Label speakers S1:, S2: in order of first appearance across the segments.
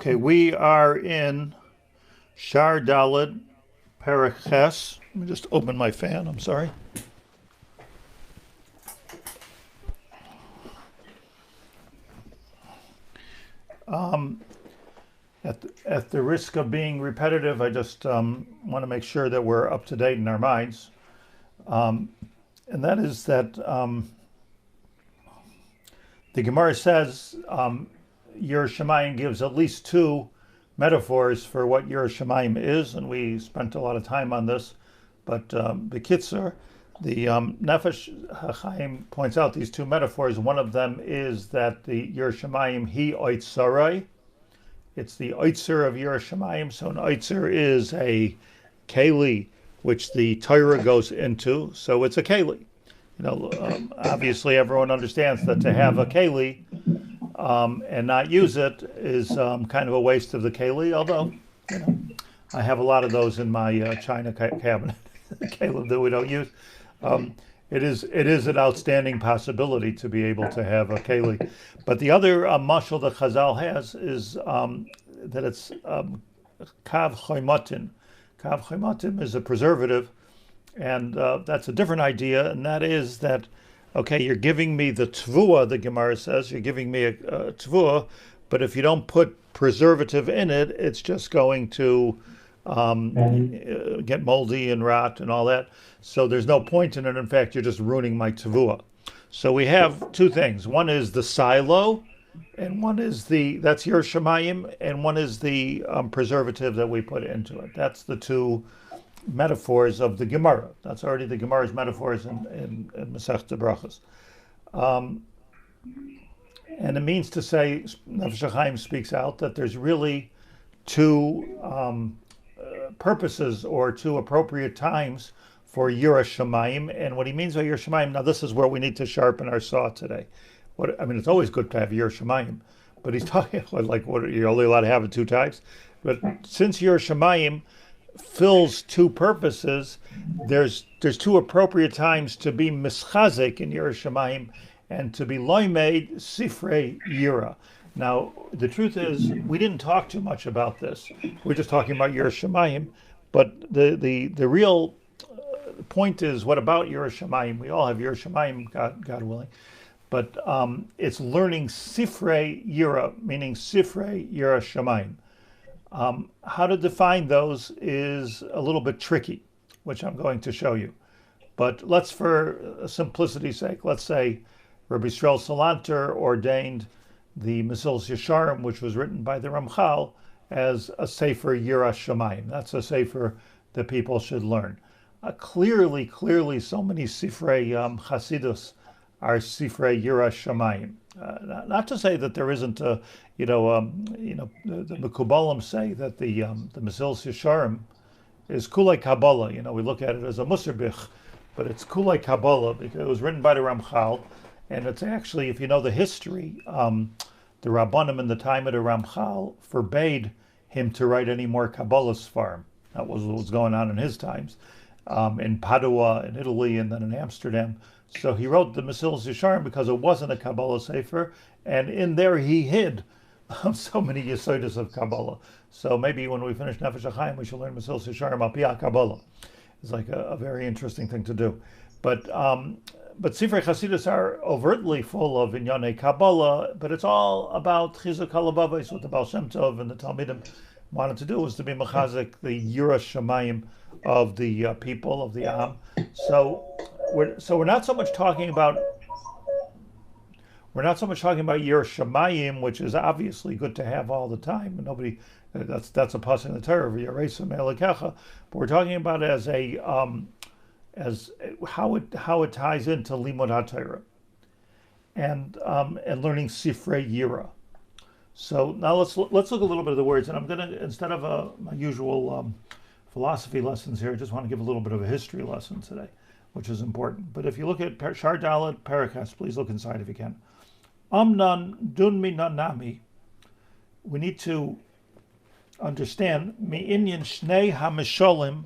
S1: Okay, we are in Shaar Daled, Perek Ches. Let me just open my fan, I'm sorry. At the risk of being repetitive, I just want to make sure that we're up to date in our minds. And that is that the Gemara says Yiras Shamayim gives at least two metaphors for what Yiras Shamayim is, and we spent a lot of time on this. But B'kitzur, the Nefesh Hachaim points out these two metaphors. One of them is that the Yiras Shamayim hi oitzarai. It's the oitzer of Yiras Shamayim. So an oitzer is a keli which the Torah goes into. So it's a keli. Obviously everyone understands that to have a keli and not use it is kind of a waste of the keli. Although, I have a lot of those in my china cabinet, keli that we don't use. It is an outstanding possibility to be able to have a keli. But the other mashal that Chazal has is that it's kav choimatin. Kav choimatin is a preservative, and that's a different idea, and that is that, okay, you're giving me the tvua, the Gemara says, you're giving me a tvua, but if you don't put preservative in it, it's just going to get moldy and rot and all that. So there's no point in it. In fact, you're just ruining my tvua. So we have two things. One is the silo, and one is that's Yiras Shamayim, and one is the preservative that we put into it. That's the two metaphors of the Gemara. That's already the Gemara's metaphors in Masechta Brachos. And it means to say, Nefesh Hachaim speaks out that there's really two purposes or two appropriate times for Yiras Shamayim. And what he means by Yiras Shamayim, now this is where we need to sharpen our saw today. It's always good to have Yiras Shamayim, but he's talking like what you're only allowed to have it two times. But since Yiras Shamayim fills two purposes, there's two appropriate times to be mischazek in Yiras Shamayim and to be loimed sifrei yira. Now, the truth is, we didn't talk too much about this. We're just talking about Yiras Shamayim, but the real point is, what about Yiras Shamayim? We all have Yiras Shamayim, God willing, but it's learning sifrei yira, meaning sifrei Yiras Shamayim. How to define those is a little bit tricky, which I'm going to show you. But let's, for simplicity's sake, let's say Rabbi Yisrael Salanter ordained the Mesilas Yesharim, which was written by the Ramchal, as a sefer Yiras Shamayim. That's a sefer that people should learn. Clearly, so many sifrei Chasidus are sifrei Yiras Shamayim. Not to say that there isn't the Mekubalim say that the Mesilas Yesharim is Kulei Kabbalah. We look at it as a Mussar, but it's Kulei Kabbalah because it was written by the Ramchal, and it's actually, if you know the history, the Rabbanim in the time of the Ramchal forbade him to write any more Kabbalah Sfarim. That was what was going on in his times, in Padua, in Italy, and then in Amsterdam. So he wrote the Mesilas Yesharim because it wasn't a Kabbalah sefer, and in there he hid so many Yesodis of Kabbalah. So maybe when we finish Nefesh Hachaim, we should learn Mesilas Yesharim al Pi Kabbalah. It's like a very interesting thing to do. But Sifrei Chasidus are overtly full of Inyonei Kabbalah, but it's all about Chizuk HaLabavos. What the Baal Shem Tov and the Talmidim wanted to do was to be mechazik the Yiras Shamayim of the people, of the Am. So we're not so much talking about Yiras Shamayim, which is obviously good to have all the time, and nobody that's a passing in the Torah, V'yareisum Elokecha. But we're talking about it as how it ties into Limud HaTorah and learning Sifrei Yira. So now let's look a little bit of the words, and I'm going to, instead of my usual philosophy lessons here, I just want to give a little bit of a history lesson today, which is important. But if you look at Shaar Daled Perek Ches, please look inside if you can. Amnan dunmi nanami. We need to understand Me'inyan Shnei HaMesholim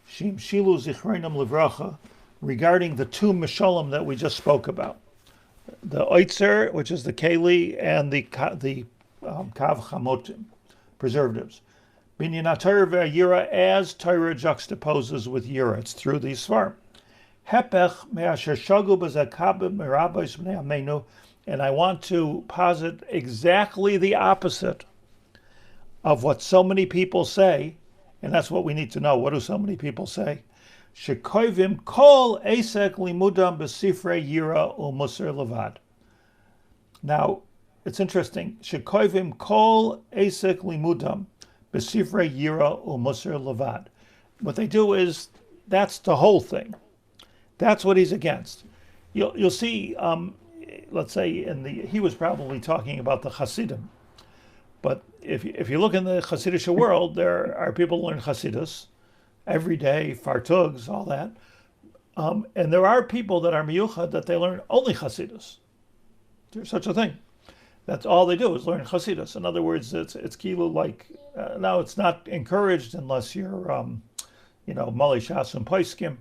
S1: Shim Shilu Zichronam Livracha, regarding the two Mesholim that we just spoke about. The Oitzer, which is the Keli, and the Kav Chamotim. preservatives. Binyan Torah ve'yira, as Torah juxtaposes with yira. It's through these svarim. Hepech me'asher shagu b'zakabim merabos b'nei amenu, and I want to posit exactly the opposite of what so many people say, and that's what we need to know. What do so many people say? Shekoivim kol esek limudam b'sifrei yira u'musar levad. Now, it's interesting. Shekoivim kol esek limudam b'sifrei yira u'musar levad. What they do is, that's the whole thing. That's what he's against. You'll see, let's say, he was probably talking about the Hasidim. But if you look in the Hasidic world, there are people who learn Hasidus every day, fartugs, all that. And there are people that are miyuchad that they learn only Hasidus. There's such a thing. That's all they do is learn Hasidus. In other words, it's kilu like, now it's not encouraged unless you're, Mali Shas and Paiskim.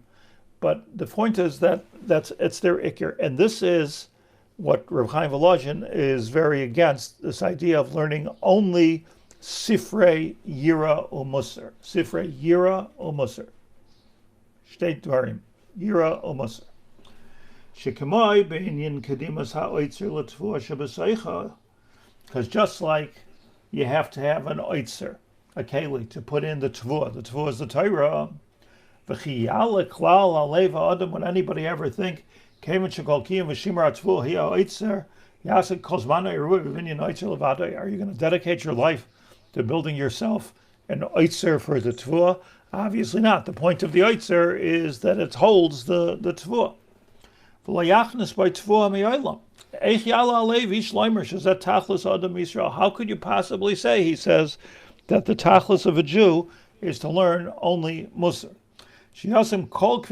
S1: But the point is that it's their ikir. And this is what Reb Chaim Volozhin is very against, this idea of learning only Sifrei Yira Mussar. Sifrei Yira Mussar. Shtei Dvarim. Yira Mussar. Shekemoi be'inyan kedimas ha'oitzer l'tvuah shebeseicha, because just like you have to have an oitzer, a keli, to put in the tvuah. The tvuah is the Torah. V'chiyale klal aleva adam, when anybody ever think, Kevin shekolkiyim v'shimar tvuah hiya oitzer, yasek kozmana iruah v'inyan oitzer levadai. Are you going to dedicate your life to building yourself an oitzer for the tvuah? Obviously not. The point of the oitzer is that it holds the tvuah. How could you possibly say, he says, that the tachlis of a Jew is to learn only Mussar? In other words,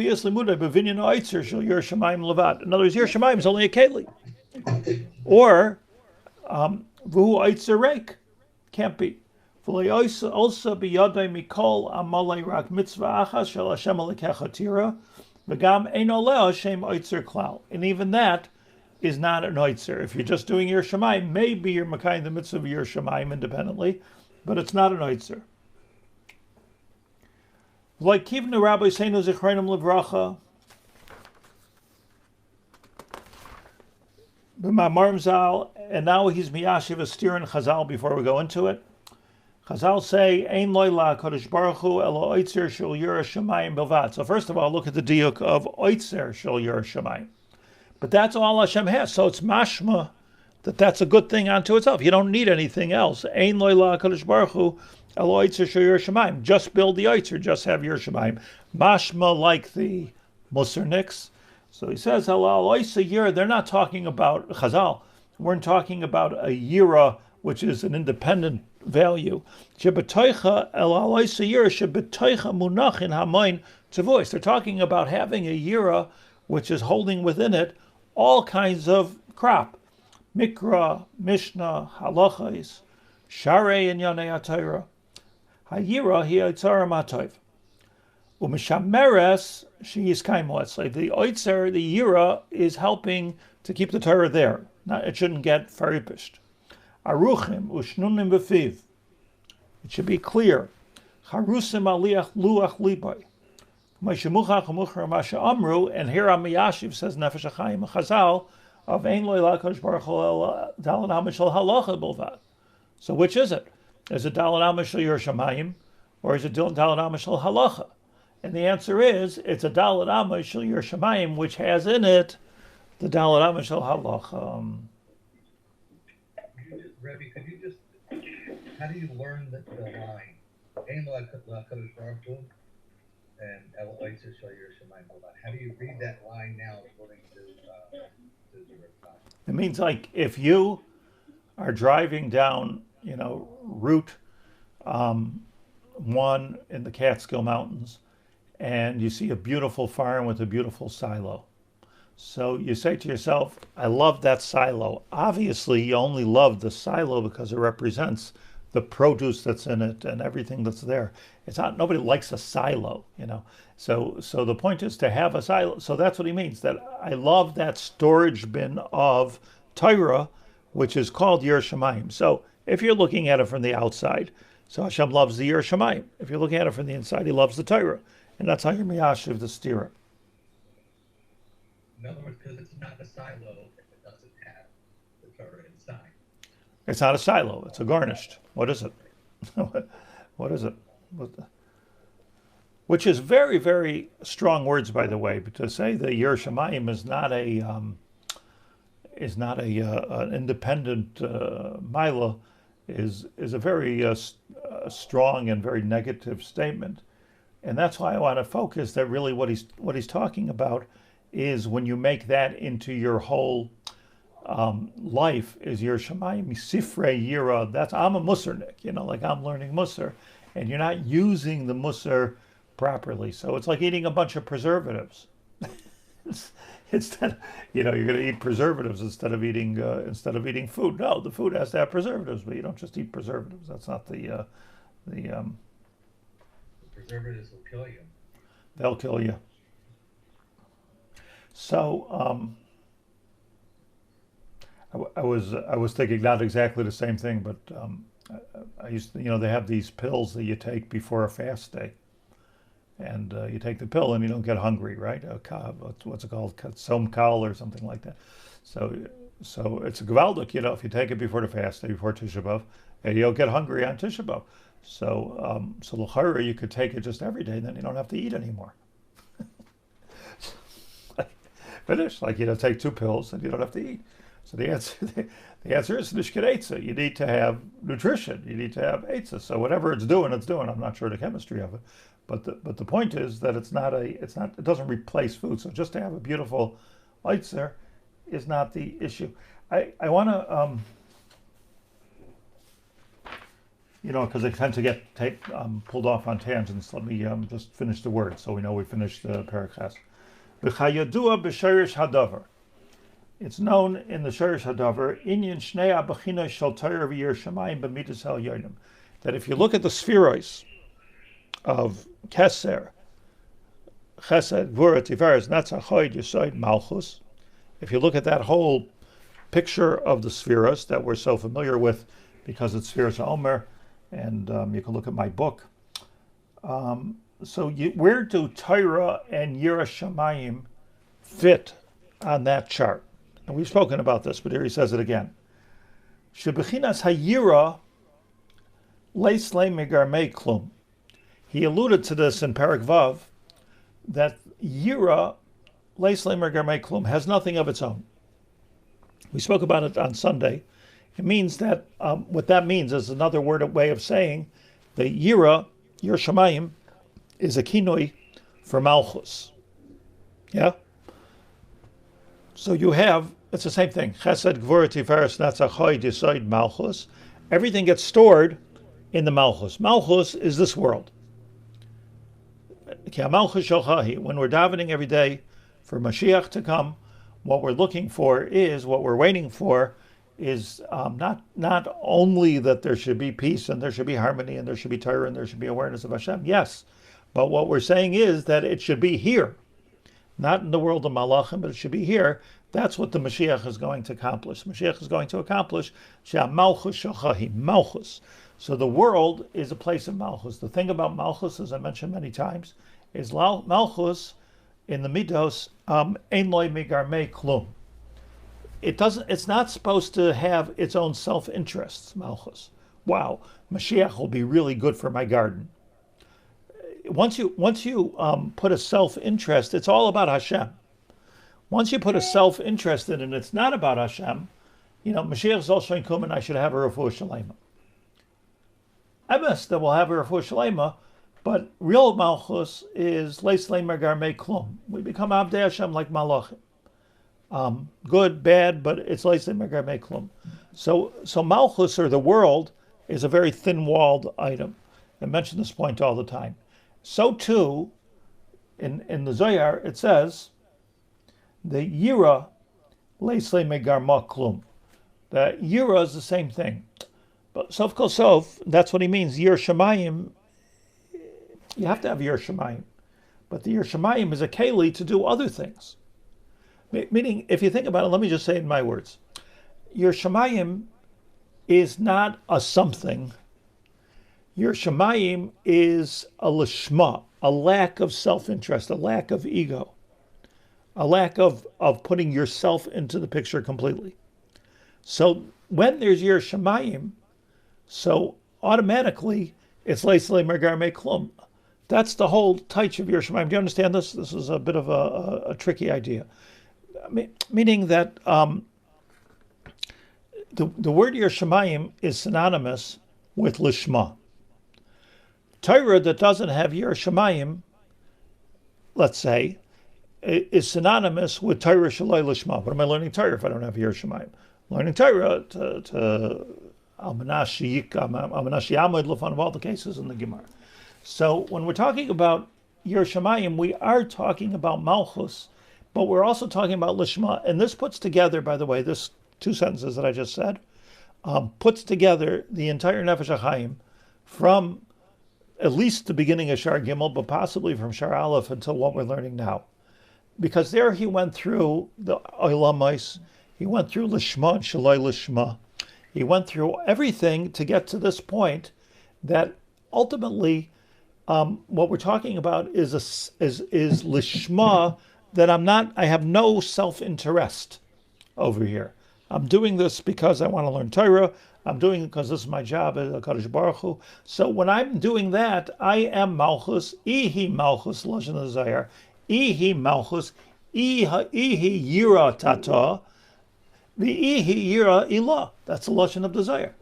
S1: Yer Shemaim is only a keli. Or, Vuhu Oitzer Reik. Can't be. Also biyadai mikol amalei rak mitzvah achas shel Hashem alekecha tira, v'gam ein oleh Hashem oitzer klal. And even that is not an oitzer. If you're just doing Yer Shemaim, maybe you're makayim the mitzvah of Yer Shemaim independently, but it's not an oitzer. Like kivnu Rabbi Seinu zichronim levracha, b'ma'amarim zal, and now he's miyashiv a steer in Chazal before we go into it. Chazal say, Ein loy la kodesh baruch hu elo oitzer shel yira shemayim bilvad. So first of all, look at the diuk of oitzer shel yira shemayim. But that's all Hashem has. So it's mashma that that's a good thing unto itself. You don't need anything else. Ein loy la kodesh baruch hu elo oitzer shel yira shemayim. Just build the oitzer, just have yira shemayim. Mashma like the Mussarniks. So he says, halal oitzer yira, they're not talking about Chazal. We're talking about a yira, which is an independent value. They're talking about having a yira which is holding within it all kinds of crop. Mikra, Mishnah, Halachais, Shaar and Yanei Torah. Hayira hi Otzara Matov. U'mishameres she is kaimo. The Oitzer, the yira, is helping to keep the Torah there. It shouldn't get faripished. Aruchim ushnunim b'fiv. It should be clear. Harusim aliach luach libay. Mashemuchach u'muchar masha amru, and here on Miyashiv says Nefesh Hachaim Chazal of Ein lo ilakosh baruch hu dalet hamishal halacha bilvad. So which is it? Is it dalet hamishal Yer Shemayim, or is it dalet hamishal halacha? And the answer is it's a dalet hamishal Yer Shemayim, which has in it the dalet hamishal halacha.
S2: Rabbi, could you just, how do you learn the line? Ein lo HaKadosh Baruch Hu and El Oitzer Shel Yer Shemayim Bilvad. How do you read that line now according to the Reb Chaim?
S1: It means like if you are driving down, Route 1 in the Catskill Mountains, and you see a beautiful farm with a beautiful silo. So you say to yourself, I love that silo. Obviously, you only love the silo because it represents the produce that's in it and everything that's there. It's not, nobody likes a silo, So the point is to have a silo. So that's what he means, that I love that storage bin of Torah, which is called Yer Shemayim. So if you're looking at it from the outside, So Hashem loves the Yiras Shamayim. If you're looking at it from the inside, He loves the Torah, and that's how you're miyashiv the stira.
S2: In other words, because it's not a silo if it doesn't have the Torah inside.
S1: It's not a silo. It's a garnished. What is it? What is it? Which is very, very strong words, by the way. But to say the Yiras Shamayim is not an independent mila is a very strong and very negative statement, and that's why I want to focus that really what he's talking about is when you make that into your whole life is Yiras Shamayim sifrei yira. That's I'm a Mussarnik, like I'm learning Mussar, and you're not using the Mussar properly. So it's like eating a bunch of preservatives. Instead, you're going to eat preservatives instead of eating food. No, the food has to have preservatives, but you don't just eat preservatives. That's not the
S2: preservatives will kill you.
S1: They'll kill you. So I was thinking not exactly the same thing, but I used to, they have these pills that you take before a fast day. And you take the pill and you don't get hungry, right? What's it called? Somkal or something like that. So it's a gewaldic, if you take it before the fast day, before Tisha B'Av, and you don't get hungry on Tisha B'Av. So l'chara, you could take it just every day, then you don't have to eat anymore. Finish, take 2 pills and you don't have to eat. So the answer is nishket eitzah. You need to have nutrition. You need to have eitzah. So whatever it's doing. I'm not sure the chemistry of it. But the point is that it doesn't replace food. So just to have a beautiful eitzer is not the issue. I want to because I tend to get pulled off on tangents. Let me just finish the word so we know we finished the paragraph. B'chayadua b'shayrish hadavar. It's known in the Shayrish Hadavar inyan shnei abachina shel Torah v'Yiras Shamayim b'midas ha'elyonim, that if you look at the spheroids of Keser, Chesed, Gvura, Tiferes, Netzach, Chod, Yesod, Malchus. If you look at that whole picture of the spheros that we're so familiar with because it's Spheros Omer, and you can look at my book. Where do Torah and Yiras Shamayim fit on that chart? And we've spoken about this, but here he says it again. Shebechinas hayira leis le megarmei klum. He alluded to this in Parak Vav, that Yira, Leis Lemer Garmei Klum, has nothing of its own. We spoke about it on Sunday. It means that, what that means is another way of saying the Yira, Yiras Shamayim, is a kinoi for Malchus. Yeah? So you have, it's the same thing. Chesed, Gvura, Tiferes, Netzach, Chod, Yesod, Malchus. Everything gets stored in the Malchus. Malchus is this world. When we're davening every day for Mashiach to come, what we're waiting for is not only that there should be peace and there should be harmony and there should be Torah and there should be awareness of Hashem, yes, but what we're saying is that it should be here, not in the world of Malachim, but it should be here. That's what the Mashiach is going to accomplish. Mashiach is going to accomplish Malchus. So the world is a place of Malchus. The thing about Malchus, as I mentioned many times, is Malchus in the Midos ein loy migarmei klum. It's not supposed to have its own self-interests, Malchus. Wow, Mashiach will be really good for my garden. Once you put a self-interest, it's all about Hashem. Once you put a self-interest in it and it's not about Hashem, Mashiach zol shein kum and I should have a refuah shalema. Emes that will have a refuah shalema, but real Malchus is leis lemer garmei klum. We become Abdei Hashem like Malachim. Good, bad, but it's leis lemer garmei klum. So Malchus, or the world, is a very thin-walled item. I mention this point all the time. So too, in the Zohar, it says, the Yira leis lemer garmei klum. The Yira is the same thing. But Sof Kol Sof, that's what he means. Yiras Shamayim, you have to have Yiras Shamayim. But the Yiras Shamayim is a keli to do other things. Meaning, if you think about it, let me just say it in my words. Yiras Shamayim is not a something. Your Shemayim is a lishma, a lack of self-interest, a lack of ego, a lack of putting yourself into the picture completely. So when there's your Shemayim, so automatically it's Leislei Mergar Me Klum. That's the whole taich of your Shemayim. Do you understand this? This is a bit of a tricky idea. Meaning that the word your Shemayim is synonymous with lishma. Torah that doesn't have Yer Shemayim, let's say, is synonymous with Torah Shaloi Lishma. What am I learning Torah if I don't have Yer Shemayim? Learning Torah to Almanashi Amud Lefan of all the cases in the Gemara. So when we're talking about Yer Shemayim, we are talking about Malchus, but we're also talking about Lishma. And this puts together, by the way, this two sentences that I just said, puts together the entire Nefesh Hachaim from at least the beginning of Shaar Gimel, but possibly from Shaar Aleph until what we're learning now. Because there he went through the Olamais, he went through Lishma and Shaloi Lishma, he went through everything to get to this point that ultimately what we're talking about is Lishma, that I have no self-interest over here. I'm doing this because I want to learn Torah. I'm doing it because this is my job as a Kadosh Baruch Hu. So when I'm doing that, I am Malchus, Ihi Malchus, Lashon HaZayar, Ihi Malchus, Ihi Yira Tata, the Ihi Yira Ilah. That's the Lashon of the Zayar.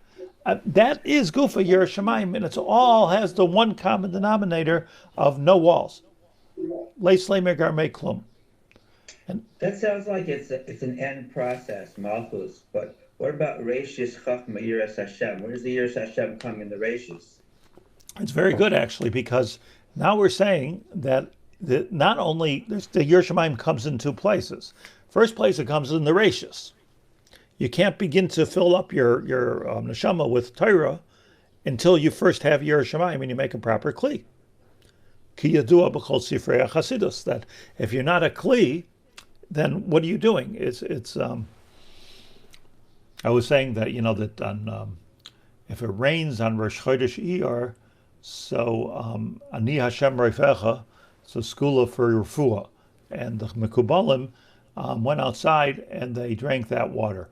S1: That is Gufa Yer Shemayim, and it all has the one common denominator of no walls. Leislei Mergar Me Klum.
S3: That sounds like it's an end process, Malchus, but what about Reishis Chachma Yiras Hashem? Where does the Yiras Hashem come in the Reishis?
S1: It's very good, actually, because now we're saying that not only the Yer Shemayim comes in two places. First place, it comes in the Reishis. You can't begin to fill up your neshama with Torah until you first have Yer Shemayim and you make a proper kli. Ki yadua b'chol sifrei haChasidus, that if you're not a kli, then what are you doing? I was saying that, that on if it rains on Rosh Chodesh Iyar, so Ani Hashem Reifecha, so skula for refuah, and the Mekubalim went outside and they drank that water.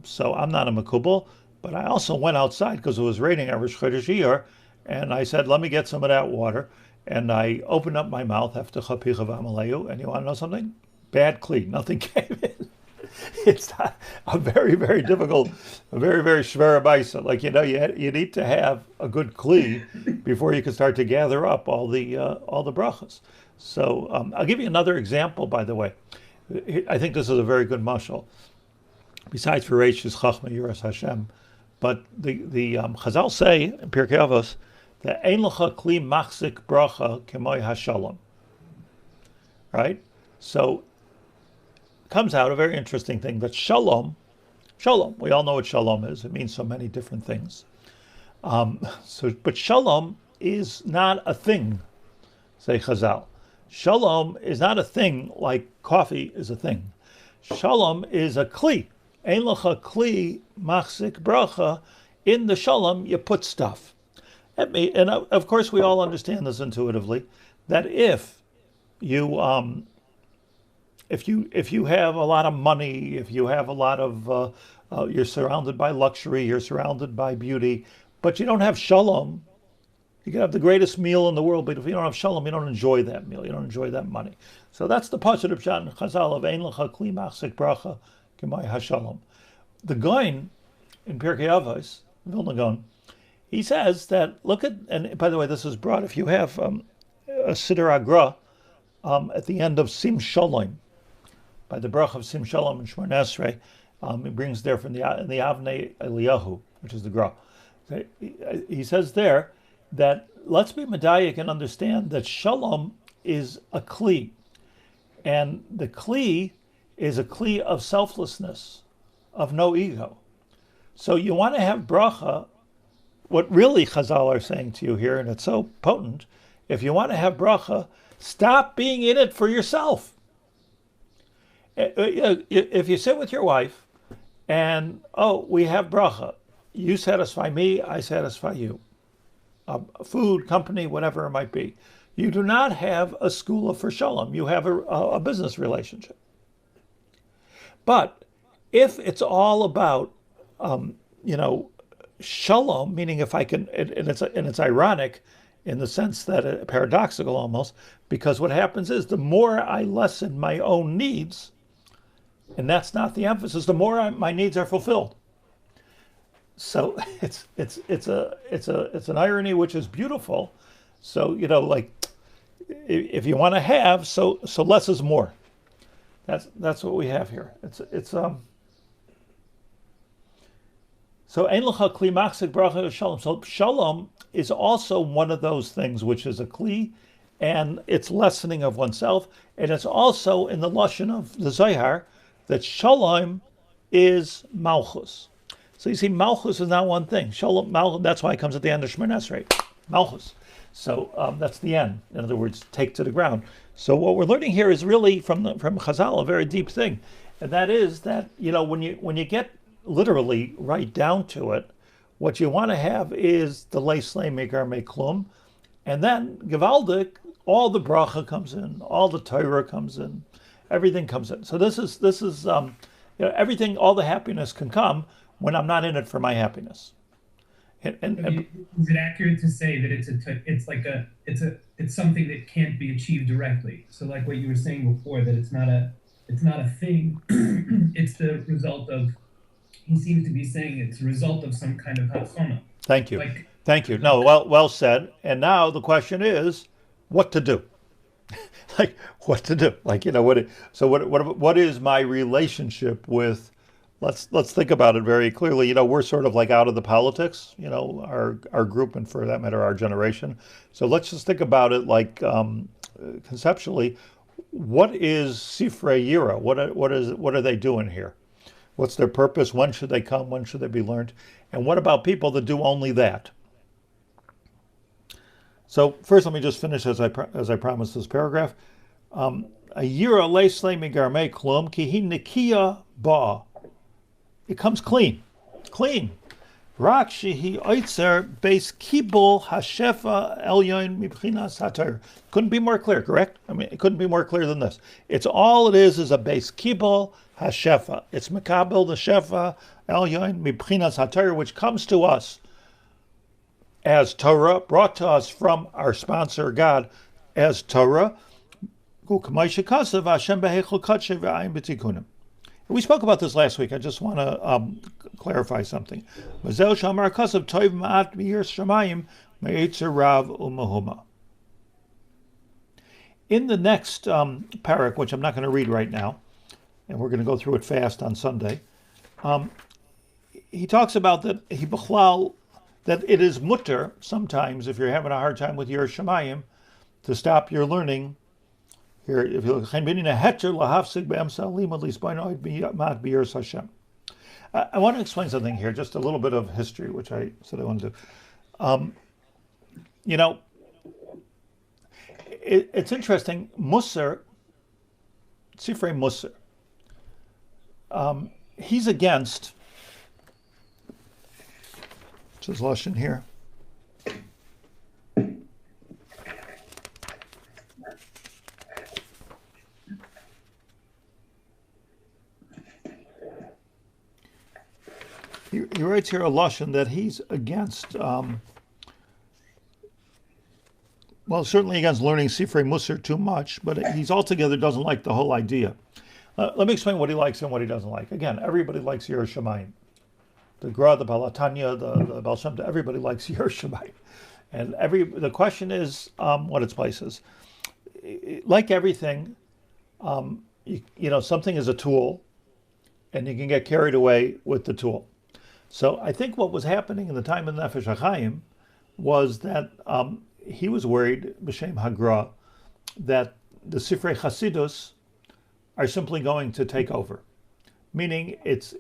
S1: So I'm not a Mekubal, but I also went outside because it was raining on Rosh Chodesh Iyar, and I said, let me get some of that water, and I opened up my mouth after Chapicha V'Amaleyu, and you want to know something? Bad kli, nothing came in. It's not a very, very difficult, a very, very shvera baisa. Like, you need to have a good kli before you can start to gather up all the brachas. So I'll give you another example, by the way. I think this is a very good mashal. Besides for Reishis Chachma Yiras Hashem, but the Chazal say in Pirkei Avos that Ein Lecha Kli Machzik Bracha Kemoi Hashalom. Right? So comes out a very interesting thing that shalom, we all know what shalom is. It means so many different things. But shalom is not a thing, say Chazal. Shalom is not a thing like coffee is a thing. Shalom is a kli. Ein lecha kli machzik bracha. In the shalom, you put stuff. And of course, we all understand this intuitively, that if you have a lot of money, if you have a lot of, you're surrounded by luxury, you're surrounded by beauty, but you don't have shalom, you can have the greatest meal in the world, but if you don't have shalom, you don't enjoy that meal, you don't enjoy that money. So that's the positive shot in Chazal of Ein Lecha Kli Machzik Bracha K'may HaShalom. The Gaon in Pirkei Avos, Vilna Gaon, he says that, look at, and by the way, this is brought, if you have a Siddur Agra at the end of Sim Shalom, by the Brach of Sim Shalom and Shmona Esrei, he brings there from the Avnei Eliyahu, which is the Gra. He says there that let's be medayik and understand that Shalom is a kli, and the kli is a kli of selflessness, of no ego. So you want to have bracha. What really Chazal are saying to you here, and it's so potent, if you want to have bracha, stop being in it for yourself. If you sit with your wife and, we have bracha, you satisfy me, I satisfy you. a food company, whatever it might be. You do not have a skula for shalom. You have a business relationship. But if it's all about, shalom, meaning if I can, and it's ironic in the sense that paradoxical almost, because what happens is the more I lessen my own needs, and that's not the emphasis, the more my needs are fulfilled. So it's an irony which is beautiful. So if you want to have, so less is more. That's what we have here. So ein lecha kli machzik bracha shalom. So shalom is also one of those things which is a kli, and it's lessening of oneself, and it's also in the lashon of the Zohar that shalom is malchus. So you see, malchus is not one thing. Shalom, malchus, that's why it comes at the end of Shemona Esrei, malchus. So that's the end. In other words, take to the ground. So what we're learning here is really from Chazal a very deep thing, and that is that when you get literally right down to it, what you want to have is the leis meikar meklum, and then Givaldik, all the bracha comes in, all the Torah comes in, everything comes in. So this is everything, all the happiness can come when I'm not in it for my happiness.
S4: Is it accurate to say that it's something that can't be achieved directly? So like what you were saying before, that it's not a thing. It's the result of. He seems to be saying it's a result of some kind of hachana.
S1: Thank you. Thank you. No, well said. And now the question is, what to do? What to do? What is my relationship with? Let's think about it very clearly. We're sort of like out of the politics. Our group, and for that matter, our generation. So let's just think about it conceptually. What is Sifrei Yira? What are they doing here? What's their purpose? When should they come? When should they be learned? And what about people that do only that? So first, let me just finish as I promised this paragraph. A yira leslei migarmei klum ki hi nikiya ba. It comes clean. Rak shehi oitzer beis kibul hashefa elyon mibchinas haTorah. Couldn't be more clear, correct? I mean, it couldn't be more clear than this. It's all it is a beis kibul hashefa. It's mekabel the shefa elyon mibchinas haTorah, which comes to us as Torah, brought to us from our sponsor God as Torah. We spoke about this last week. I just want to clarify something. In the next parak, which I'm not going to read right now, and we're going to go through it fast on Sunday, he talks about that it is mutter sometimes, if you're having a hard time with your Shemayim, to stop your learning. Here, if you look, I want to explain something here, just a little bit of history, which I said I wanted to. It's interesting. Mussar, Sifrei Mussar, he's against. What's his lashon here? He writes here a lashon that he's against, certainly against learning Sifrei Mussar too much, but he's altogether doesn't like the whole idea. Let me explain what he likes and what he doesn't like. Again, everybody likes Yiras Shamayim. The Gra, the Balatanya, the Baal Shem Tov, everybody likes Yiras Shamayim. And the question is what its place is. Like everything, something is a tool, and you can get carried away with the tool. So I think what was happening in the time of Nefesh Hachaim was that he was worried, b'shem Hagra, that the Sifrei Chasidus are simply going to take over. Meaning it's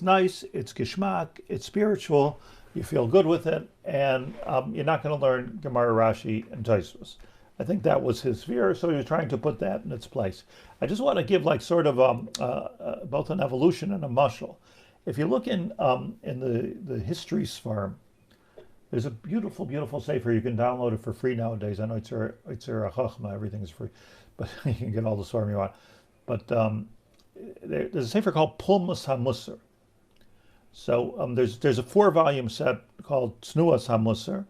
S1: nice, it's gishmak, it's spiritual, you feel good with it, and you're not going to learn Gemara, Rashi, and Tosfos. I think that was his fear, so he was trying to put that in its place. I just want to give both an evolution and a mashal. If you look in the history sfarm, There's a beautiful, beautiful sefer. You can download it for free nowadays. I know it's a Chachma, everything's free, but you can get all the Svarim you want. But there's a sefer called Pulmus HaMussar. So there's a 4-volume set called Tznuas HaMussar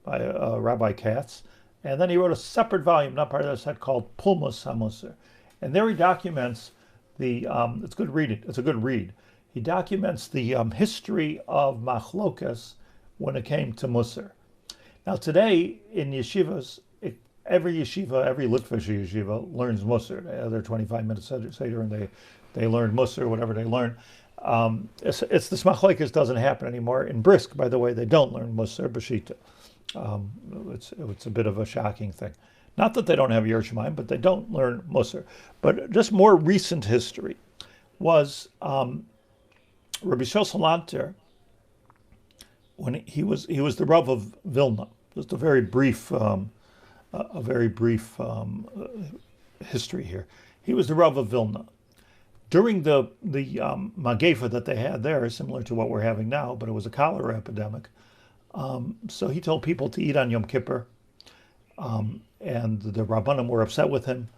S1: by Rabbi Katz, and then he wrote a separate volume, not part of that set, called Pulmus HaMussar, and there he documents the. It's good read. It's a good read. He documents the history of machlokas when it came to Mussar. Now today in yeshivas, every yeshiva, every Litvish yeshiva learns Mussar. They have their 25-minute seder and they learn Mussar, whatever they learn. It's this machlokas doesn't happen anymore. In Brisk, by the way, they don't learn Mussar b'shita. It's a bit of a shocking thing. Not that they don't have Yerushalayim, but they don't learn Mussar. But just more recent history was Rabbi Salanter, when he was the Rav of Vilna. Just a very brief history here. He was the Rav of Vilna. During the Magefa that they had there, similar to what we're having now, but it was a cholera epidemic. So he told people to eat on Yom Kippur, and the Rabbanim were upset with him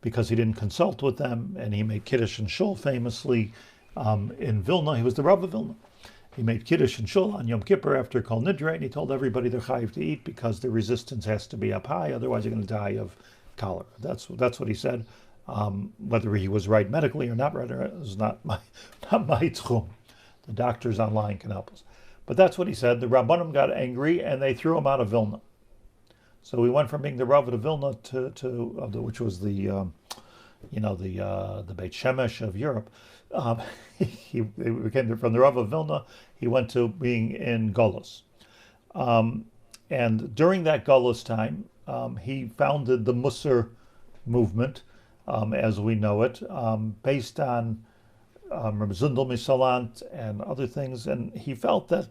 S1: because he didn't consult with them, and he made Kiddush and Shul famously in Vilna. He was the Rav of Vilna. He made Kiddush and Shul on Yom Kippur after Kol Nidre, and he told everybody they're chayiv to eat because the resistance has to be up high, otherwise you're going to die of cholera. That's what he said. Whether he was right medically or not right is not my tchum. The doctors online can help us. But that's what he said. The Rabbanim got angry and they threw him out of Vilna. So he went from being the Rav of Vilna which was the Beit Shemesh of Europe. He became from the Rav of Vilna. He went to being in Golus, and during that Golus time, he founded the Mussar movement, as we know it, based on Reb Zundel Misalant and other things. And he felt that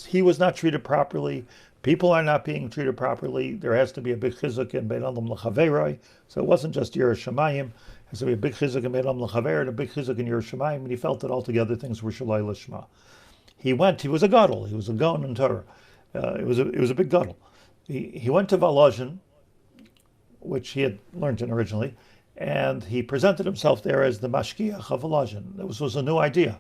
S1: he was not treated properly. People are not being treated properly. There has to be a big chizuk in Beit Adam L'Chaveroi. So it wasn't just Yerushalayim. There has to be a big chizuk in Beit Adam L'Chaver and a big chizuk in Yerushalayim. And he felt that altogether things were Shalai Lishma. He was a gadol. He was a Gaon in Torah. It was a big gadol. He went to Volozhin, which he had learned in originally, and he presented himself there as the mashkiach of Volozhin. This was a new idea.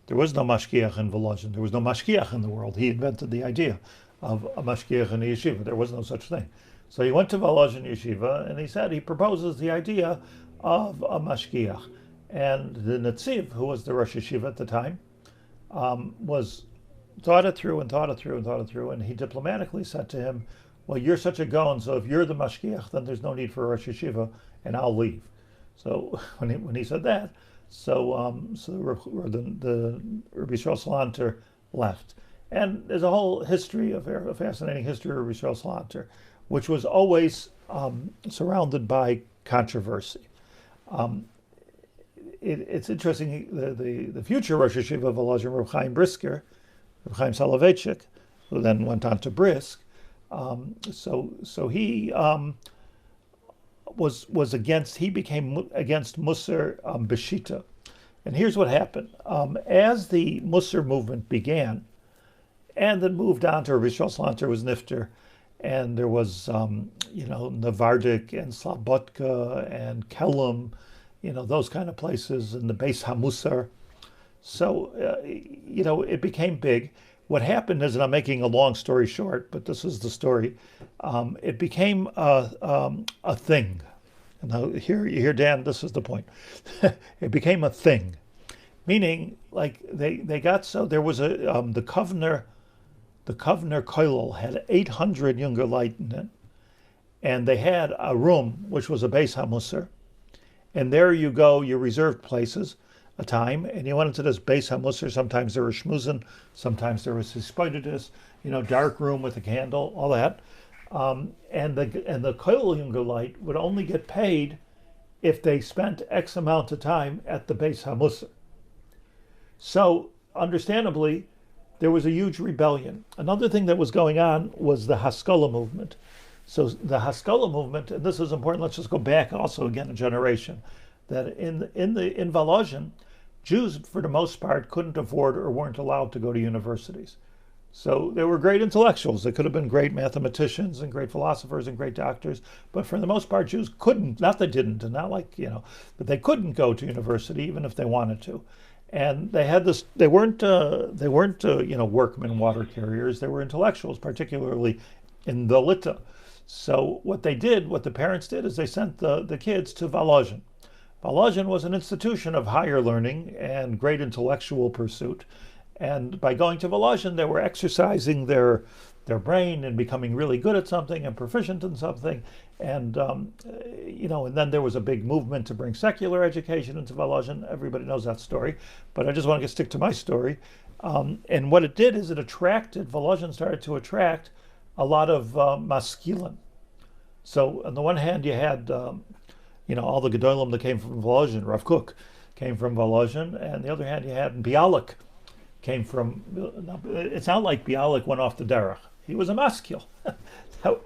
S1: There was no mashkiach in Volozhin. There was no mashkiach in the world. He invented the idea of a mashkiach in a yeshiva. There was no such thing. So he went to Volozhin yeshiva, and he proposes the idea of a mashkiach. And the Netziv, who was the Rosh Yeshiva at the time, thought it through, and he diplomatically said to him, well, you're such a Gaon, so if you're the mashkiach, then there's no need for a Rosh Yeshiva, and I'll leave. So when he said that, the Rabbi Salanter left. And there's a whole history, a fascinating history of Rabbi Salanter, which was always surrounded by controversy. It's interesting, the future Rosh Yeshiva of Volozhin, Reb Chaim Brisker, Reb Chaim Soloveitchik, who then went on to Brisk, so he he became against Mussar b'shita. And here's what happened. As the Mussar movement began, and then moved on to Rabbi Salanter was Nifter, and there was, Navardik and Slabotka and Kelm, those kind of places, and the Beis HaMussar. So, it became big. What happened is, and I'm making a long story short, but this is the story, it became a thing. And now here you hear, Dan, this is the point. It became a thing. Meaning, like, they got so, there was the Kovner Kollel had 800 younger light in it, and they had a room, which was a Beis HaMussar, and there you go, you reserved places, a time, and you went into this Beis HaMussar. Sometimes there was shmuzin, sometimes there was hispidus, dark room with a candle, all that. And the Kollel younger light would only get paid if they spent X amount of time at the Beis HaMussar. So, understandably, there was a huge rebellion. Another thing that was going on was the Haskalah movement. So the Haskalah movement, and this is important, let's just go back also again a generation, that in Volozhin, Jews for the most part couldn't afford or weren't allowed to go to universities. So they were great intellectuals. They could have been great mathematicians and great philosophers and great doctors. But for the most part, Jews couldn't, not they didn't, and not like, but they couldn't go to university even if they wanted to. And they had this, they weren't workmen water carriers. They were intellectuals, particularly in the Lita. So what the parents did is they sent the kids to Volozhin. Volozhin was an institution of higher learning and great intellectual pursuit. And by going to Volozhin, they were exercising their brain and becoming really good at something and proficient in something. And, and then there was a big movement to bring secular education into Volozhin. Everybody knows that story. But I just want to stick to my story. And what it did is Volozhin started to attract a lot of maskilim. So on the one hand, you had, all the Gedolim that came from Volozhin. Rav Kook came from Volozhin. And on the other hand, you had Bialik. It's not like Bialik went off the derech. He was a maskil.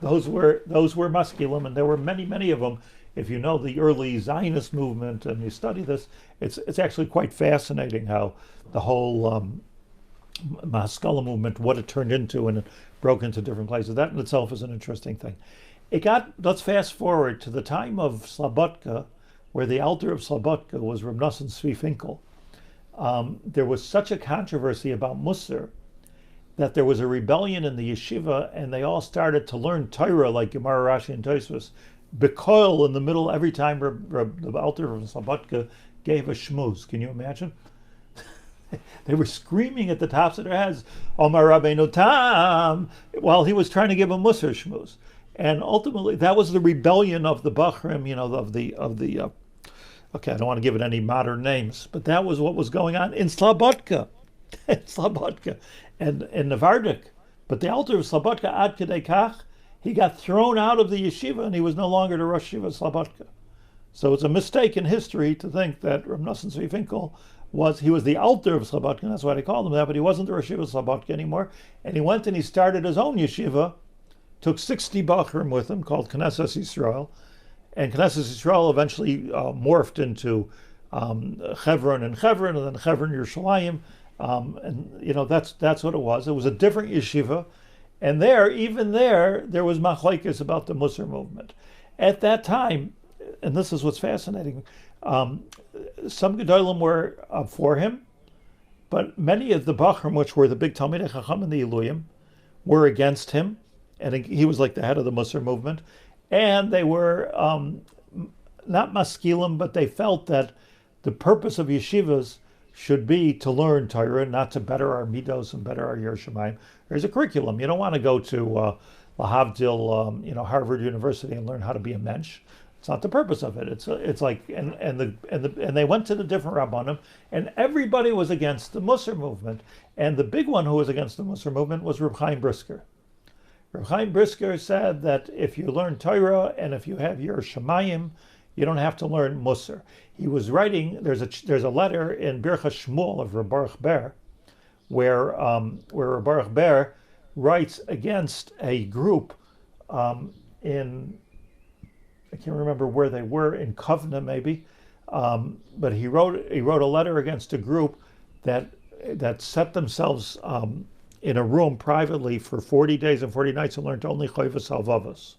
S1: those were maskilim, and there were many, many of them. If you know the early Zionist movement and you study this, it's actually quite fascinating how the whole Maskala movement, what it turned into, and it broke into different places. That in itself is an interesting thing. Let's fast forward to the time of Slobodka, where the elder of Slobodka was Reb Tzvi Finkel. There was such a controversy about Mussar that there was a rebellion in the yeshiva, and they all started to learn Torah like Gemara, Rashi, and Tosfos. Bekoil in the middle every time the elder of Slobodka gave a shmuz. Can you imagine? They were screaming at the tops of their heads, Omar Rabbeinu Tam, while he was trying to give a Mussar shmuz. And ultimately, that was the rebellion of the Bachrim, okay, I don't want to give it any modern names, but that was what was going on in Slobodka. And in Nevardik. But the elder of Slobodka, Ad Kedei Kach, he got thrown out of the yeshiva and he was no longer the Rosh Yeshiva Slobodka. So it's a mistake in history to think that Reb Tzvi Finkel was the elder of Slobodka, and that's why they called him that, but he wasn't the Rosh Yeshiva Slobodka anymore. And he went and he started his own yeshiva, took 60 Bachrim with him, called Knesset Yisrael. And Knesset Yisrael eventually morphed into Chevron, and then Chevron Yerushalayim. That's what it was. It was a different yeshiva. And there was machlokes about the Mussar movement. At that time, and this is what's fascinating, some Gedolim were for him, but many of the Bachrim, which were the big Talmidei Chacham and the Iluyim, were against him. And he was like the head of the Mussar movement. And they were not maskilim, but they felt that the purpose of yeshivas should be to learn Torah, not to better our midos and better our Yerushalayim. There's a curriculum. You don't want to go to Lahavdil, Harvard University and learn how to be a mensch. It's not the purpose of it. It's like and they went to the different rabbanim, and everybody was against the Mussar movement. And the big one who was against the Mussar movement was Reb Chaim Brisker. Reb Chaim Brisker said that if you learn Torah and if you have Yerushalayim, you don't have to learn Mussar. He was writing. There's a letter in Birchas Shmuel of Reb Baruch Ber, where Reb Baruch Ber writes against a group in, I can't remember where they were, in Kovna maybe, but he wrote a letter against a group that set themselves in a room privately for 40 days and 40 nights and learned only Choivas Halvavos.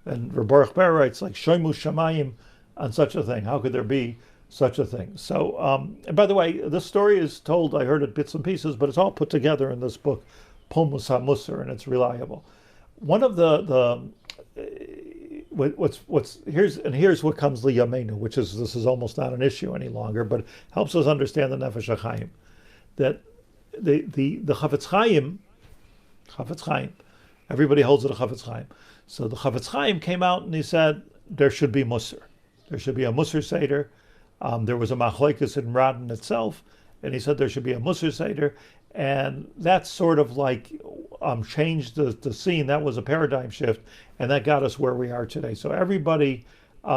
S1: And Reb Baruch Ber writes, like, Shoimu Shamayim on such a thing. How could there be such a thing? So, and by the way, this story is told, I heard it bits and pieces, but it's all put together in this book, Pulmus HaMussar, and it's reliable. One of here's what comes liyamenu, which is, this is almost not an issue any longer, but helps us understand the Nefesh Hachaim. That the Chafetz Chaim, everybody holds it a Chafetz Chaim. So the Chafetz Chaim came out and he said there should be Mussar. There should be a Mussar Seder. There was a machlokes in Radin itself, and he said there should be a Mussar Seder. And that sort of like changed the scene. That was a paradigm shift, and that got us where we are today. So everybody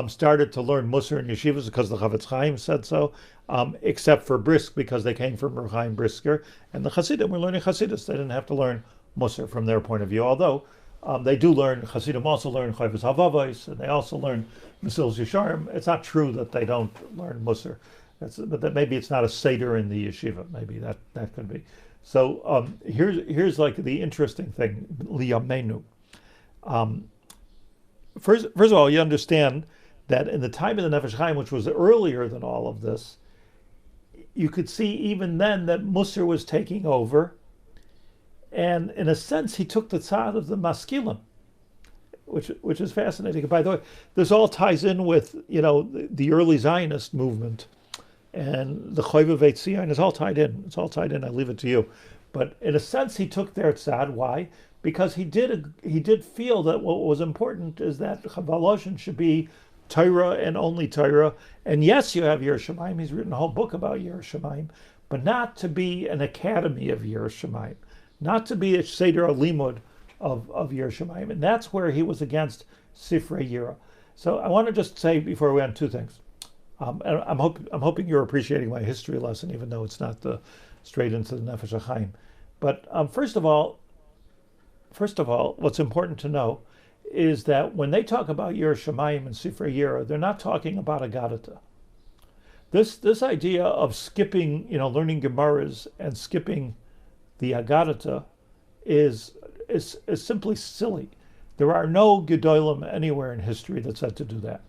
S1: started to learn Mussar in yeshivas because the Chafetz Chaim said so, except for Brisk, because they came from Reb Chaim Brisker. And the Hasidim were learning Hasidus. They didn't have to learn Mussar from their point of view, although they do learn, Hasidim also learn Choivas Halvavos, and they also learn Mesilas Yesharim. It's not true that they don't learn Mussar. But that maybe it's not a seder in the yeshiva. Maybe that could be. So here's like the interesting thing, liyamenu. First of all, you understand that in the time of the Nefesh Hachaim, which was earlier than all of this, you could see even then that Mussar was taking over, and in a sense, he took the side of the maskilim, which is fascinating. By the way, this all ties in with the early Zionist movement and the Choyva Veit Zion is all tied in. It's all tied in. I leave it to you. But in a sense, he took their tzad. Why? Because he did feel that what was important is that Volozhin should be Torah and only Torah. And yes, you have Yerushalayim. He's written a whole book about Yerushalayim, but not to be an academy of Yerushalayim, not to be a Seder Limud of Yerushalayim. And that's where he was against Sifrei Yira. So I want to just say before we end two things. And I'm hoping you're appreciating my history lesson, even though it's not straight into the Nefesh Hachaim. But first of all, what's important to know is that when they talk about Yerushalayim and Sifrei Yira, they're not talking about Agadata. This idea of skipping, learning Gemaras and skipping the Agadata is simply silly. There are no Gedolim anywhere in history that said to do that.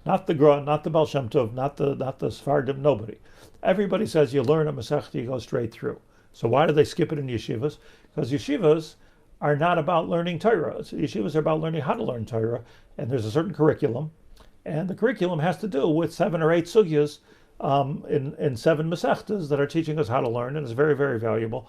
S1: Not the Gra, not the Baal Shem Tov, not the Sfardim, nobody. Everybody says you learn a Masechta, you go straight through. So why do they skip it in yeshivas? Because yeshivas are not about learning Torah. So yeshivas are about learning how to learn Torah, and there's a certain curriculum, and the curriculum has to do with 7 or 8 sugyas in 7 Masechtas that are teaching us how to learn, and it's very, very valuable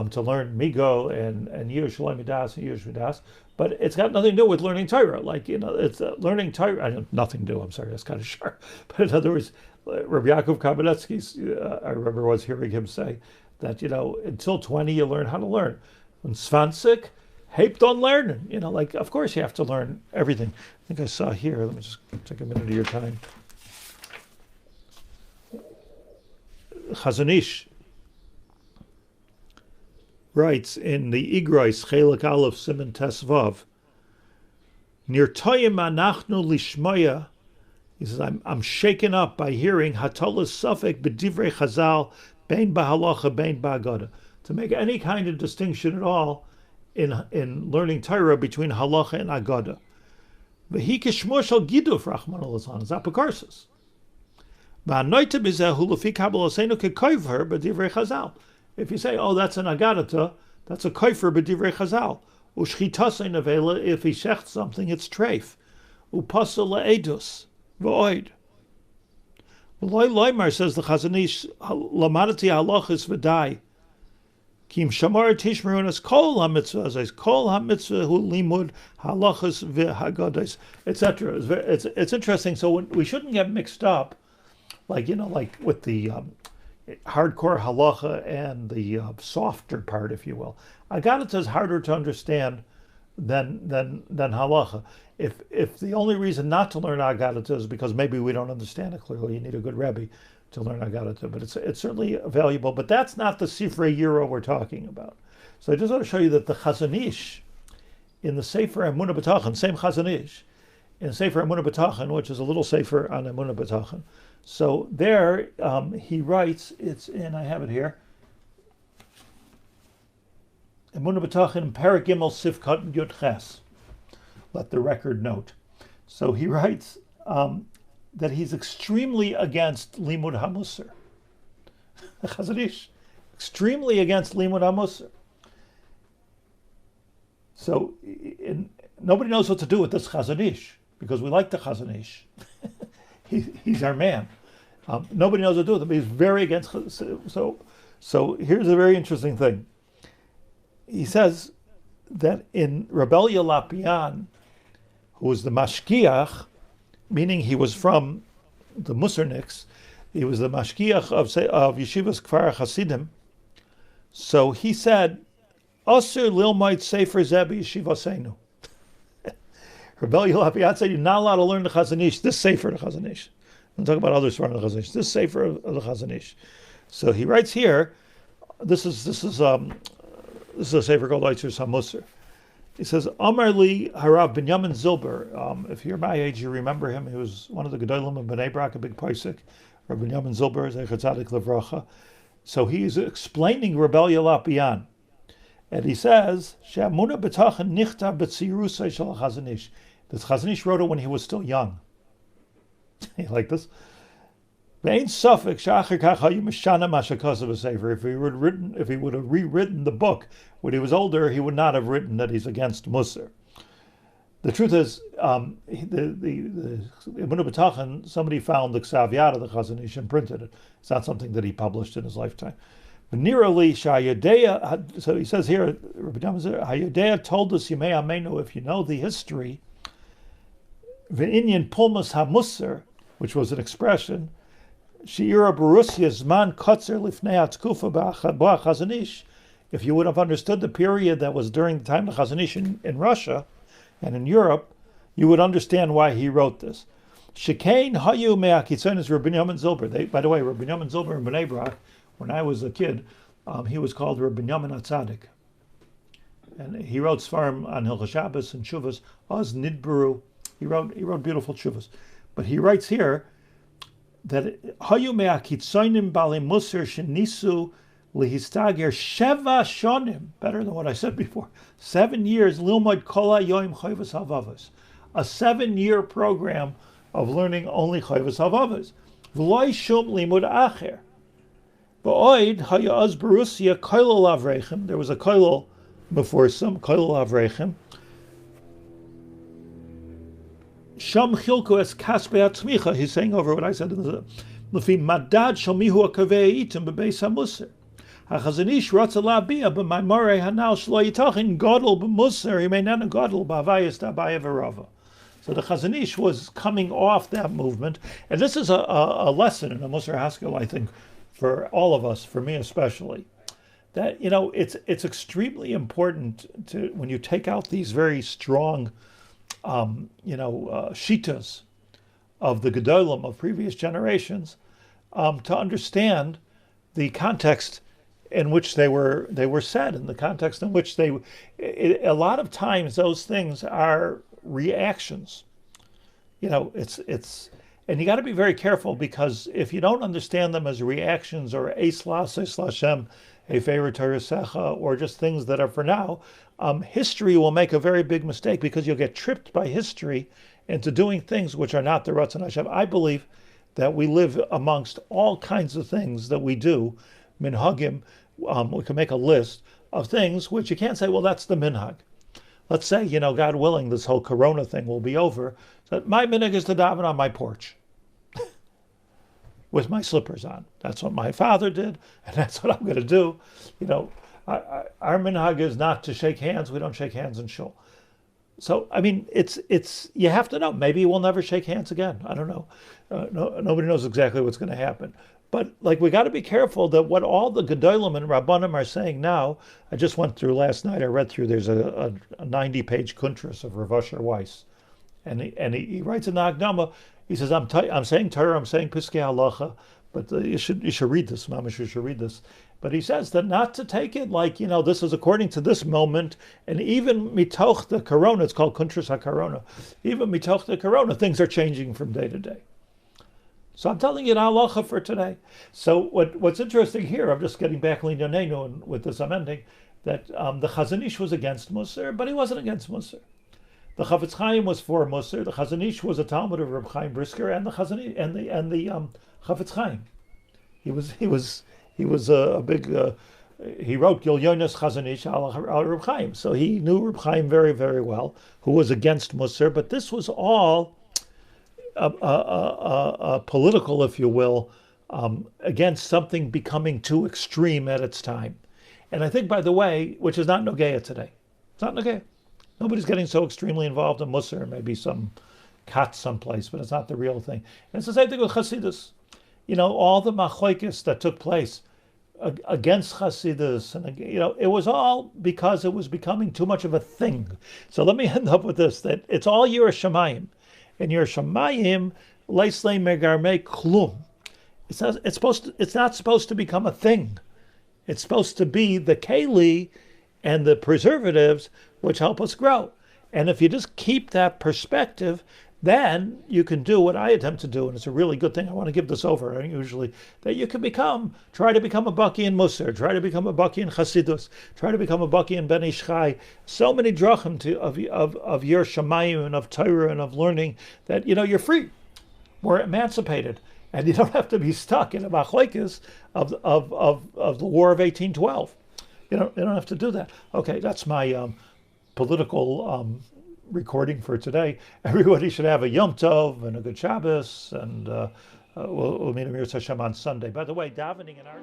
S1: to learn Migo and Yerushalayim Midas and Yerush Midas. But it's got nothing to do with learning Torah. It's learning Torah. Nothing to do. I'm sorry, that's kind of sharp. But in other words, Rabbi Yaacov Haber, I remember was hearing him say that until 20 you learn how to learn. When Svansik, hebt on learning. Of course you have to learn everything. I think I saw here. Let me just take a minute of your time. Chazon Ish writes in the Igrois Chelik Aleph Siman Tesvav, Nirtoyim anachnu lishmoya. He says, I'm shaken up by hearing Hatolas Safek b'divrei Chazal bein b'halacha bein b'agada, to make any kind of distinction at all in learning Torah between halacha and agada. V'hi kishmo shel giduf Rachman al-Litzlan, it's apokarsis. V'anoita b'zehu lefi kabbalasenu kekoiver b'divrei Chazal. If you say, that's an agadata, that's a koifer b'divrei Chazal. Ushchitasei nevela, if he shecht something, it's treif. Upasa le'edus, v'oid. V'loi loymar, says the Chazon Ish, lamadati halachis v'dai. Kim shamar tishmerunas kol ha-mitzvah, says kol ha-mitzvah hu limud halachis v'hagadas, etc. It's interesting. So we shouldn't get mixed up, like with the hardcore halacha and the softer part, if you will. Agadata is harder to understand than halacha. If the only reason not to learn Agadata is because maybe we don't understand it clearly, you need a good Rebbe to learn Agadata. But it's certainly valuable. But that's not the Sifrei Yira we're talking about. So I just want to show you that the Chazon Ish in the Sefer Emunah B'Tachan, same Chazon Ish, in Sefer Emunah B'Tachan, which is a little sefer on Emunah B'Tachan. So there he writes, I have it here, Emunah B'Tachan, Perek Gimel Sifkat Yud Ches. Let the record note. So he writes that he's extremely against Limud HaMussar. Chazon Ish, extremely against Limud HaMussar. So nobody knows what to do with this Chazon Ish, because we like the Chazon Ish. He's our man. Nobody knows what to do with him. He's very against. So here's a very interesting thing. He says that in Rebellia Lapian, who was the mashkiach, meaning he was from the Mussarniks, he was the mashkiach of Yeshivas Kfar Hasidim. So he said, "Asur lilmait sefer zeh b'yeshivaseinu." Rebellia Lapian said, "You're not allowed to learn the Chazon Ish, this sefer the Chazon Ish." I'm talking about others from the Chazon Ish. This sefer of the Chazon Ish. So he writes here. This is a sefer called Eitzers HaMussar. He says, Amar li Harav Binyamin Zilber. If you're my age, you remember him. He was one of the Gedolim of Bnei Brak, a big Paisik, Rabbi Yamin Zilber, Zecher Tzadik Levracha. So he's explaining Rebellia Lapian. And he says, She'amuna b'tachan nichta b'tzirusay shel Chazon Ish. The Chazon Ish wrote it when he was still young. You like this? Ve'ein safek she'achar kach hayu mishana ma shekosav b'sefer. If he would have rewritten the book when he was older, he would not have written that he's against Mussar. The truth is, the Emunah B'tachan, somebody found the Ksav Yad of the Chazon Ish and printed it. It's not something that he published in his lifetime. But nearly Shayadea, so he says here, Rabbi Hayadea told us, Yimei Amenu, if you know the history, V'inyan Pulmus HaMussar, which was an expression, Shiur Borussia Zman Kotzer Lifnei Hatzkufa B'Chazon Ish. If you would have understood the period that was during the time of the Chazon Ish in Russia and in Europe, you would understand why he wrote this. Shekain Hayu Me'akitzonis Rabbi Yamin Zilber. By the way, Rabbi Yamin Zilber in Bnei Brak, when I was a kid, he was called Rabbi Yamin HaTzadik. And he wrote Svarim on Hilchos Shabbos and Shuvas, Oz Nidbaru. He wrote beautiful Shuvas. But he writes here that Hayu Me'akitzonim Bali Mussar Shenisu Lihistager Sheva Shonim, better than what I said before, 7 years, Lilmod Kola Yoim Chayvus Havavas, a 7-year program of learning only Chayvus Havavas. V'loy Shum Limud Acher. V'oid Hayaz Borussia Kollel Avrechem, there was a Kollel before some, Kollel Avrechem. Sham Chilku Es Kaspe Atzmicha, he's saying over what I said in the Lefi Madad Shamihu Akavei Itim Bebeis HaMussar. HaChazon Ish Ratza Labia b'Maimorei Hanal Shlo Yitachin Godel b'Mussar Yimenena Godel b'Havayis D'Abaya V'Rava. So the Chazon Ish was coming off that movement, and this is a lesson in a Mussar Haskell, I think, for all of us, for me especially, that it's extremely important to, when you take out these very strong shitas of the Gedolim of previous generations, to understand the context in which they were said, in the context in which a lot of times those things are reactions. It's and you got to be very careful, because if you don't understand them as reactions or Slashem, or just things that are for now, history will make a very big mistake, because you'll get tripped by history into doing things which are not the Ratzon Hashem. I believe that we live amongst all kinds of things that we do, minhagim. We can make a list of things which you can't say, well, that's the minhag. Let's say, God willing, this whole corona thing will be over. So my minhag is to daven on my porch with my slippers on. That's what my father did, and that's what I'm going to do. Our minhag is not to shake hands. We don't shake hands in shul. So, I mean, it's you have to know. Maybe we'll never shake hands again. I don't know. Nobody knows exactly what's going to happen. But we got to be careful that what all the Gedolim and Rabbanim are saying now. I just went through last night. I read through. There's a 90-page kuntras of Rav Asher Weiss, and he writes in the Akdama. He says, I'm saying Torah, I'm saying Piskei Halacha, but you should read this, Mamash. You should read this. But he says that not to take it like this is according to this moment, and even mitoch the Corona. It's called kuntras HaKorona. Even mitoch the Corona, things are changing from day to day. So I'm telling you the halacha for today. So what's interesting here, I'm just getting back Linyanenu, and with this I'm ending, that the Chazon Ish was against Mussar, but he wasn't against Mussar. The Chafetz Chaim was for Mussar. The Chazon Ish was a Talmud of Reb Chaim Brisker, and the Chazon Ish, and the Chafetz Chaim. He was a big. He wrote Gil Yonas Chazon Ish al Reb Chaim, so he knew Reb Chaim very, very well, who was against Mussar. But this was all a political, if you will, against something becoming too extreme at its time. And I think, by the way, which is not Nogeya today. It's not Nogeya. Nobody's getting so extremely involved in Mussar, maybe some kat someplace, but it's not the real thing. And it's the same thing with Chassidus. All the machlokes that took place against Chassidus, and it was all because it was becoming too much of a thing. So let me end up with this, that it's all Yiras Shamayim. And Yiras Shamayim, leislei megarmei klum. It's not supposed to become a thing. It's supposed to be the keli and the preservatives which help us grow. And if you just keep that perspective, then you can do what I attempt to do, and it's a really good thing. I want to give this over usually, that you can try to become a Baki in Mussar, try to become a Baki in Chassidus, try to become a Baki in Ben Ish Chai. So many drachim of your Shamayim and of Torah and of learning that, you're free. We're emancipated. And you don't have to be stuck in a machlekes of the War of 1812. You don't have to do that. Okay, that's my political recording for today. Everybody should have a Yom Tov and a good Shabbos, and we'll meet Amir Hashem on Sunday. By the way, davening in our